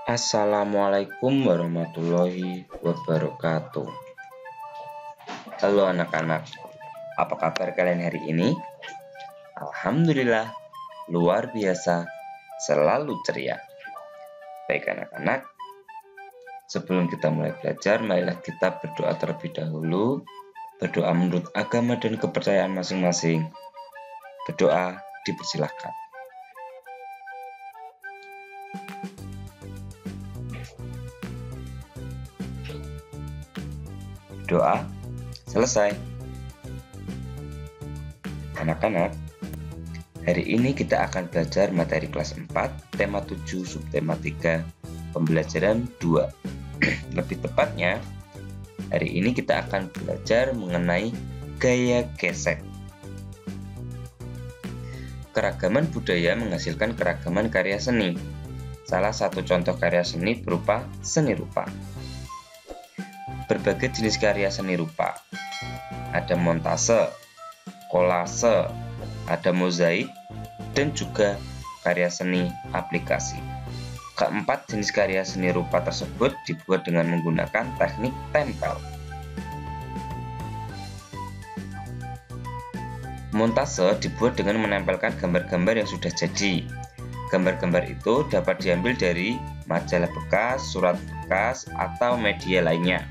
Assalamualaikum warahmatullahi wabarakatuh. Halo anak-anak, apa kabar kalian hari ini? Alhamdulillah, luar biasa, selalu ceria. Baik anak-anak, sebelum kita mulai belajar, marilah kita berdoa terlebih dahulu. Berdoa menurut agama dan kepercayaan masing-masing. Berdoa dipersilahkan. Doa selesai. Anak-anak, hari ini kita akan belajar materi kelas 4, tema 7, subtema 3, pembelajaran 2. Lebih tepatnya, hari ini kita akan belajar mengenai gaya gesek. Keragaman budaya menghasilkan keragaman karya seni. Salah satu contoh karya seni berupa seni rupa. Berbagai jenis karya seni rupa. Ada montase, kolase, ada mozaik, dan juga karya seni aplikasi. Keempat jenis karya seni rupa tersebut dibuat dengan menggunakan teknik tempel. Montase dibuat dengan menempelkan gambar-gambar yang sudah jadi. Gambar-gambar itu dapat diambil dari majalah bekas, surat bekas, atau media lainnya.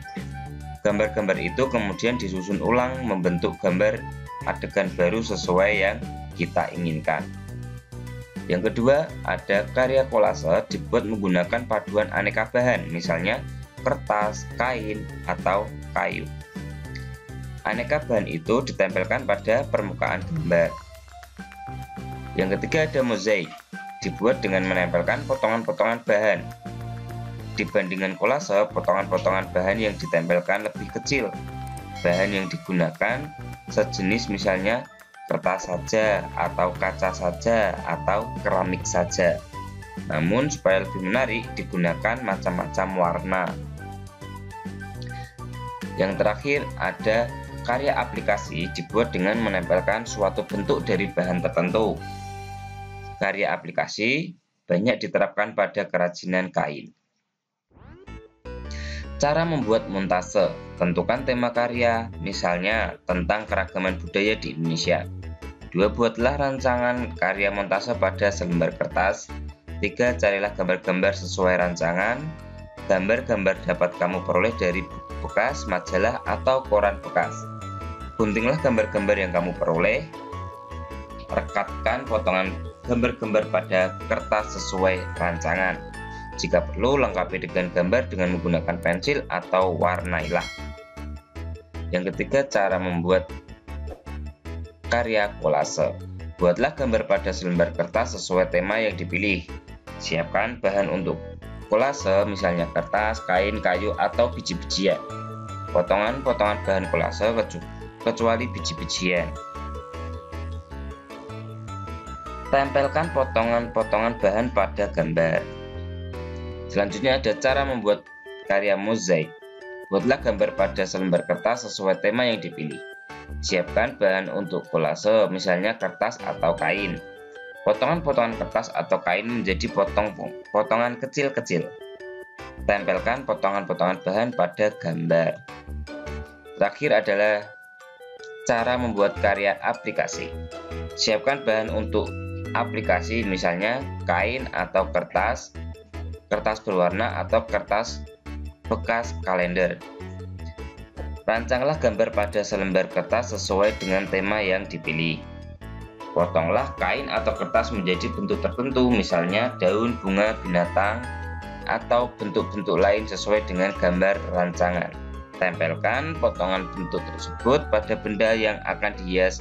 Gambar-gambar itu kemudian disusun ulang membentuk gambar adegan baru sesuai yang kita inginkan. Yang kedua, ada karya kolase dibuat menggunakan paduan aneka bahan, misalnya kertas, kain, atau kayu. Aneka bahan itu ditempelkan pada permukaan gambar. Yang ketiga ada mozaik, dibuat dengan menempelkan potongan-potongan bahan. Dibandingkan kolase, potongan-potongan bahan yang ditempelkan lebih kecil. Bahan yang digunakan sejenis misalnya kertas saja, atau kaca saja, atau keramik saja. Namun supaya lebih menarik digunakan macam-macam warna. Yang terakhir ada karya aplikasi dibuat dengan menempelkan suatu bentuk dari bahan tertentu. Karya aplikasi banyak diterapkan pada kerajinan kain. Cara membuat montase, tentukan tema karya, misalnya tentang keragaman budaya di Indonesia. 2. Buatlah rancangan karya montase pada selembar kertas. 3. Carilah gambar-gambar sesuai rancangan. Gambar-gambar dapat kamu peroleh dari buku bekas, majalah, atau koran bekas. Guntinglah gambar-gambar yang kamu peroleh. Rekatkan potongan gambar-gambar pada kertas sesuai rancangan. Jika perlu, lengkapi dengan gambar dengan menggunakan pensil atau warnailah. Yang ketiga, cara membuat karya kolase. Buatlah gambar pada selembar kertas sesuai tema yang dipilih. Siapkan bahan untuk kolase, misalnya kertas, kain, kayu, atau biji-bijian. Potongan-potongan bahan kolase kecuali biji-bijian. Tempelkan potongan-potongan bahan pada gambar. Selanjutnya ada cara membuat karya mozaik. Buatlah gambar pada selembar kertas sesuai tema yang dipilih. Siapkan bahan untuk kolase, misalnya kertas atau kain. Potongan-potongan kertas atau kain menjadi potongan kecil-kecil. Tempelkan potongan-potongan bahan pada gambar. Terakhir adalah cara membuat karya aplikasi. Siapkan bahan untuk aplikasi, misalnya kain atau kertas berwarna, atau kertas bekas kalender. Rancanglah gambar pada selembar kertas sesuai dengan tema yang dipilih. Potonglah kain atau kertas menjadi bentuk tertentu, misalnya daun, bunga, binatang, atau bentuk-bentuk lain sesuai dengan gambar rancangan. Tempelkan potongan bentuk tersebut pada benda yang akan dihias.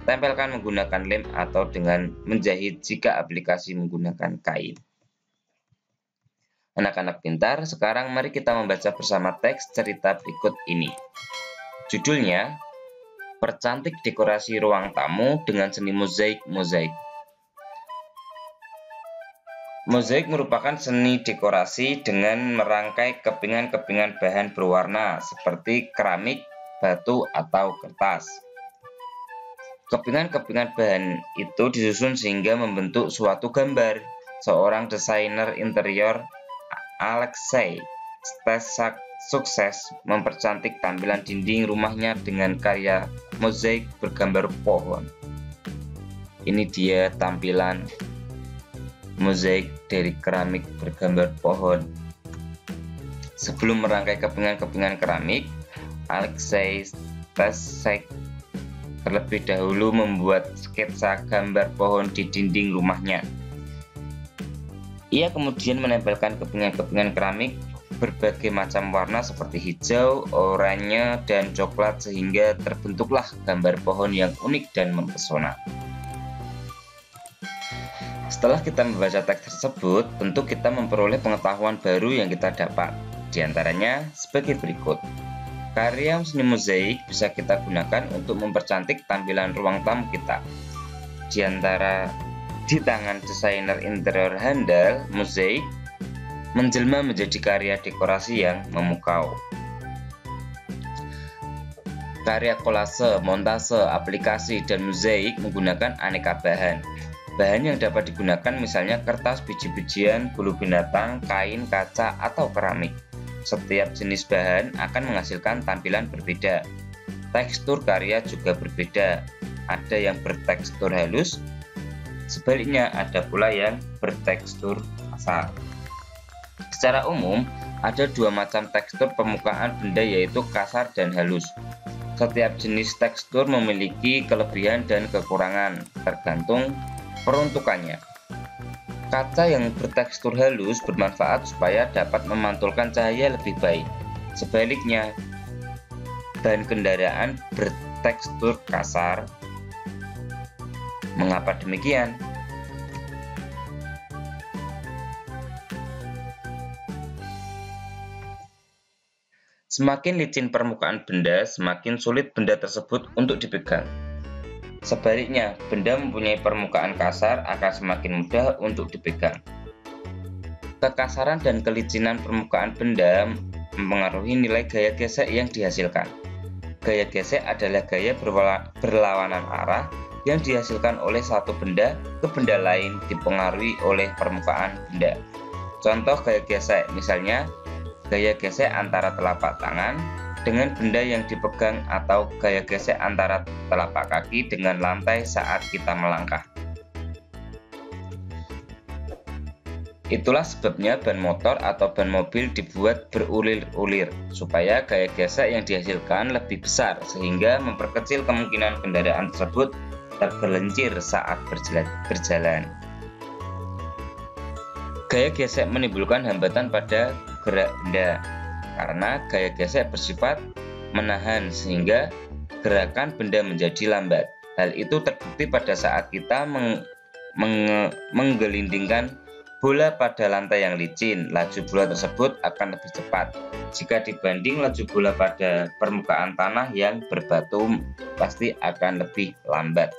Tempelkan menggunakan lem atau dengan menjahit jika aplikasi menggunakan kain. Anak-anak pintar, sekarang mari kita membaca bersama teks cerita berikut ini. Judulnya, Percantik Dekorasi Ruang Tamu dengan Seni Mozaik. Mozaik merupakan seni dekorasi dengan merangkai kepingan-kepingan bahan berwarna seperti keramik, batu, atau kertas. Kepingan-kepingan bahan itu disusun sehingga membentuk suatu gambar. Seorang desainer interior Alexei Stesak sukses mempercantik tampilan dinding rumahnya dengan karya mozaik bergambar pohon. Ini dia tampilan mozaik dari keramik bergambar pohon. Sebelum merangkai kepingan-kepingan keramik, Alexei Stesak terlebih dahulu membuat sketsa gambar pohon di dinding rumahnya. Ia kemudian menempelkan kepingan-kepingan keramik berbagai macam warna seperti hijau, oranye, dan coklat sehingga terbentuklah gambar pohon yang unik dan mempesona. Setelah kita membaca teks tersebut, tentu kita memperoleh pengetahuan baru yang kita dapat. Di antaranya sebagai berikut. Karya seni mozaik bisa kita gunakan untuk mempercantik tampilan ruang tamu kita. Di tangan desainer interior handal, mozaik menjelma menjadi karya dekorasi yang memukau. Karya kolase, montase, aplikasi, dan mozaik menggunakan aneka bahan. Bahan yang dapat digunakan misalnya kertas, biji-bijian, bulu binatang, kain, kaca, atau keramik. Setiap jenis bahan akan menghasilkan tampilan berbeda. Tekstur karya juga berbeda. Ada yang bertekstur halus, sebaliknya ada pula yang bertekstur kasar. Secara umum, ada dua macam tekstur permukaan benda yaitu kasar dan halus. Setiap jenis tekstur memiliki kelebihan dan kekurangan, tergantung peruntukannya. Kaca yang bertekstur halus bermanfaat supaya dapat memantulkan cahaya lebih baik. Sebaliknya, ban kendaraan bertekstur kasar. Mengapa demikian? Semakin licin permukaan benda, semakin sulit benda tersebut untuk dipegang. Sebaliknya, benda mempunyai permukaan kasar akan semakin mudah untuk dipegang. Kekasaran dan kelicinan permukaan benda mempengaruhi nilai gaya gesek yang dihasilkan. Gaya gesek adalah gaya berlawanan arah yang dihasilkan oleh satu benda ke benda lain dipengaruhi oleh permukaan benda. Contoh gaya gesek, misalnya gaya gesek antara telapak tangan dengan benda yang dipegang atau gaya gesek antara telapak kaki dengan lantai saat kita melangkah. Itulah sebabnya ban motor atau ban mobil dibuat berulir-ulir supaya gaya gesek yang dihasilkan lebih besar sehingga memperkecil kemungkinan kendaraan tersebut tergelincir saat berjalan. Gaya gesek menimbulkan hambatan pada gerak benda karena gaya gesek bersifat menahan sehingga gerakan benda menjadi lambat. Hal itu terbukti pada saat kita menggelindingkan bola pada lantai yang licin. Laju bola tersebut akan lebih cepat jika dibanding laju bola pada permukaan tanah yang berbatu, pasti akan lebih lambat.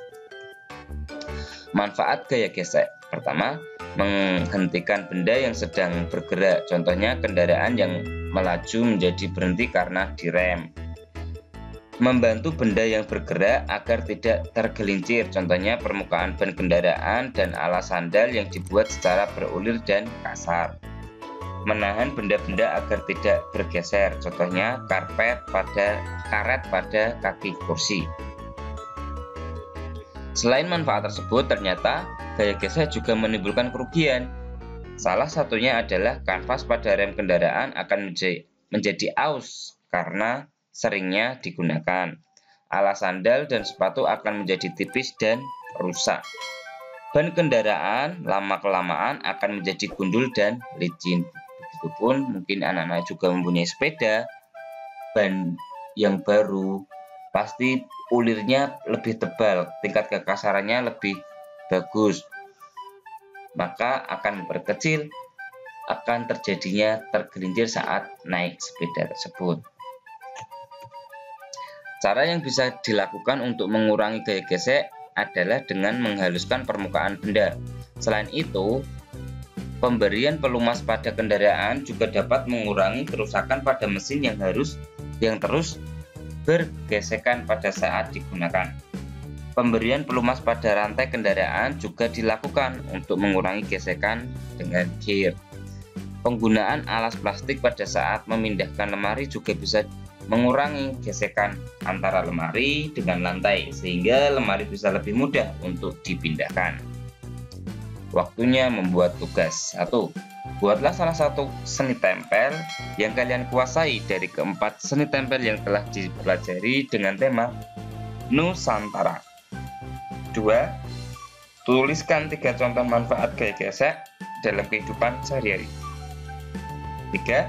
Manfaat gaya gesek. Pertama, menghentikan benda yang sedang bergerak, contohnya kendaraan yang melaju menjadi berhenti karena direm. Membantu benda yang bergerak agar tidak tergelincir, contohnya permukaan ban kendaraan dan alas sandal yang dibuat secara berulir dan kasar. Menahan benda-benda agar tidak bergeser, contohnya karet pada kaki kursi. Selain manfaat tersebut, ternyata gaya gesek juga menimbulkan kerugian. Salah satunya adalah kanvas pada rem kendaraan akan menjadi aus karena seringnya digunakan. Alas sandal dan sepatu akan menjadi tipis dan rusak. Ban kendaraan lama-kelamaan akan menjadi gundul dan licin. Begitupun mungkin anak-anak juga mempunyai sepeda, ban yang baru pasti ulirnya lebih tebal, tingkat kekasarannya lebih bagus, maka akan memperkecil akan terjadinya tergelincir saat naik sepeda tersebut. Cara yang bisa dilakukan untuk mengurangi gaya gesek adalah dengan menghaluskan permukaan benda. Selain itu, pemberian pelumas pada kendaraan juga dapat mengurangi kerusakan pada mesin yang terus bergesekan pada saat digunakan. Pemberian pelumas pada rantai kendaraan juga dilakukan untuk mengurangi gesekan dengan gear. Penggunaan alas plastik pada saat memindahkan lemari juga bisa mengurangi gesekan antara lemari dengan lantai, sehingga lemari bisa lebih mudah untuk dipindahkan. Waktunya membuat tugas. 1. Buatlah salah satu seni tempel yang kalian kuasai dari keempat seni tempel yang telah dipelajari dengan tema Nusantara. 2. Tuliskan 3 contoh manfaat gaya gesek dalam kehidupan sehari-hari. 3.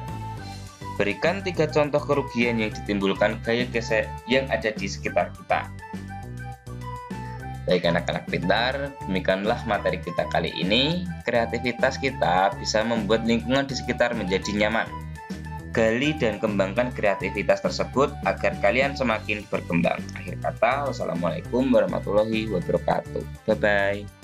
Berikan 3 contoh kerugian yang ditimbulkan gaya gesek yang ada di sekitar kita. Baik anak-anak pintar, demikianlah materi kita kali ini. Kreativitas kita bisa membuat lingkungan di sekitar menjadi nyaman. Gali dan kembangkan kreativitas tersebut agar kalian semakin berkembang. Akhir kata, wassalamualaikum warahmatullahi wabarakatuh. Bye-bye.